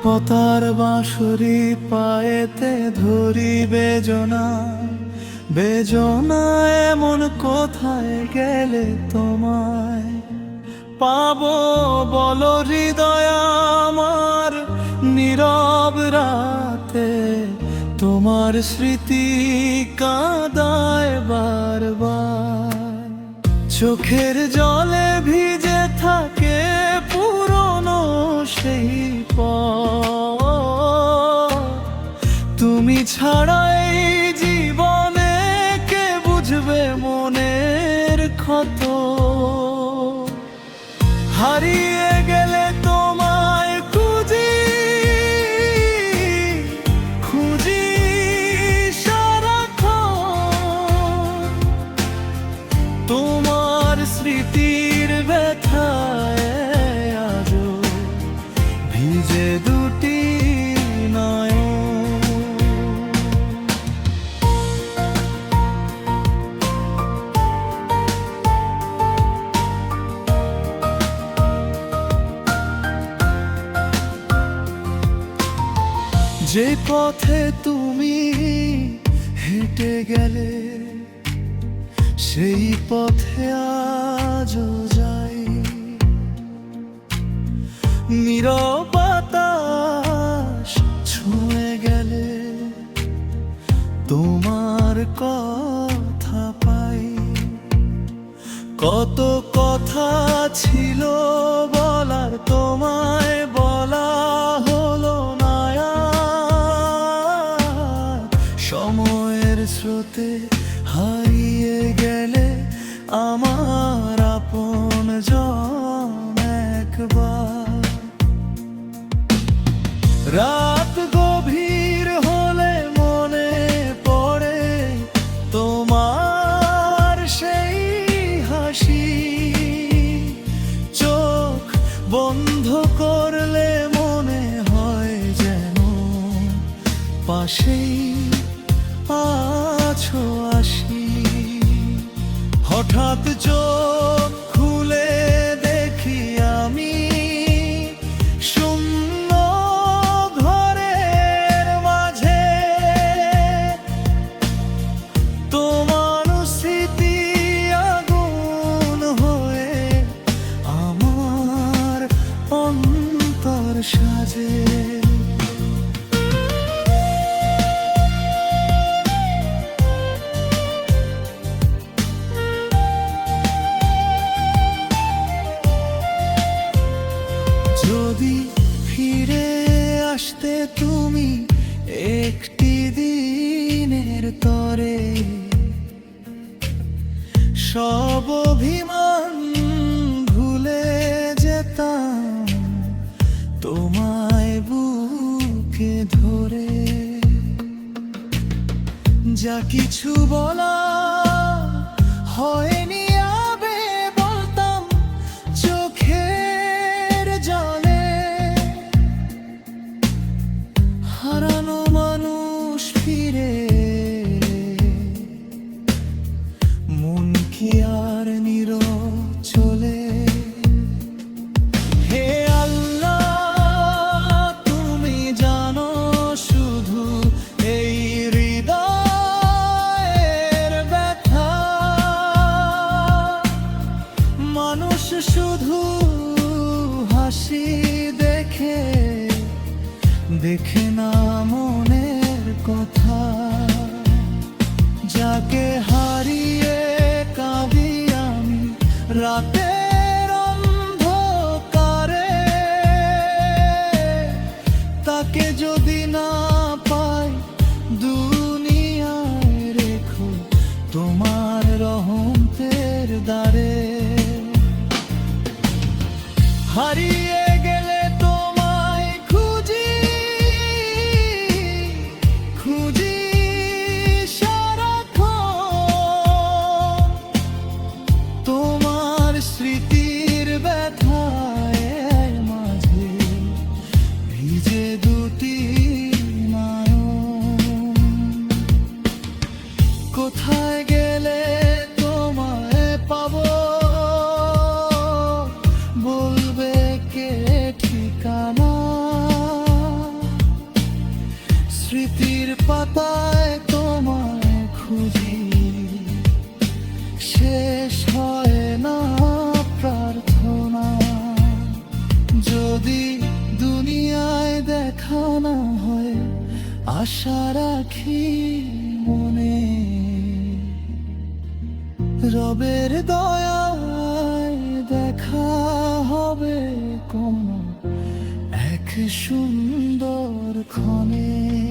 পতার বাঁশরি পায়েতে ধরি বেজনা, বেজনা এমন কোথায় গেলে তোমায় পাবো বলো হৃদয় আমার। নীরব রাতে তোমার স্মৃতি কাঁদায় বারবার, চোখের জলে ভিজে থাকে পুরনো সেই পথ। তুমি ছাড়াই জীবনে কে বুঝবে মনের ক্ষত। হারিয়ে গেলে তোমায় খুঁজি, খুঁজি সারাক্ষণ। তোমার স্মৃতির ব্যথায় আজও ভিজে দুটি নয়ন। যে পথে তুমি হেঁটে গেলে সেই পথে আজও যাই। নীরব বাতাস ছুঁয়ে গেলে তোমার কথা পাই। কত কথা ছিল বলার তোমায় বলা হলো না। সময়ের স্রোতে হারিয়ে গেলে আমার আপনজন একবার। রাত গভীর হলে মনে পড়ে তোমার সেই হাসি। চোখ বন্ধ করলে মনে হয় যেন পাশেই আছো আসি। হঠাৎ চোখ খুলে দেখি আমি শূন্য ঘরের মাঝে তোমার স্মৃতি আগুন হয়ে আমার অন্তর সাজে। যদি ফিরে আসতে তুমি একটি দিনের তরে, সব অভিমান ভুলে যেতাম তোমায় বুকে ধরে। যা কিছু বলা হয়নি আবে বলতাম চোখের জলে। হারানো মানুষ ফিরে মন কি আর নীরব চলে। হে আল্লাহ তুমি জানো শুধু এই হৃদয়ের ব্যথা। মানুষ শুধু হাসি দেখে, দেখে না মনের কথা। যাকে হারিয়ে কাঁদি আমি রাতের অন্ধকারে, তাকে যদি না পাই দুনিয়ায় রেখো তোমার রহমতের দ্বারে। হারিয়ে গেলে তোমায় খুঁজি, খুঁজি সারাক্ষণ। তোমার স্মৃতির ব্যথায় মাঝে ভিজে দুটি নয়ন। কোথায় গেলে তোমায় পাবো বলবে কে ঠিকানা। চিঠির পাতায় তোমায় খুঁজি, শেষ হয় না প্রার্থনা। যদি দুনিয়ায় দেখা না হয়, আশা রাখি মনে, রবের দয়ায় দেখা হবে কোনো এক সুন্দর ক্ষণে।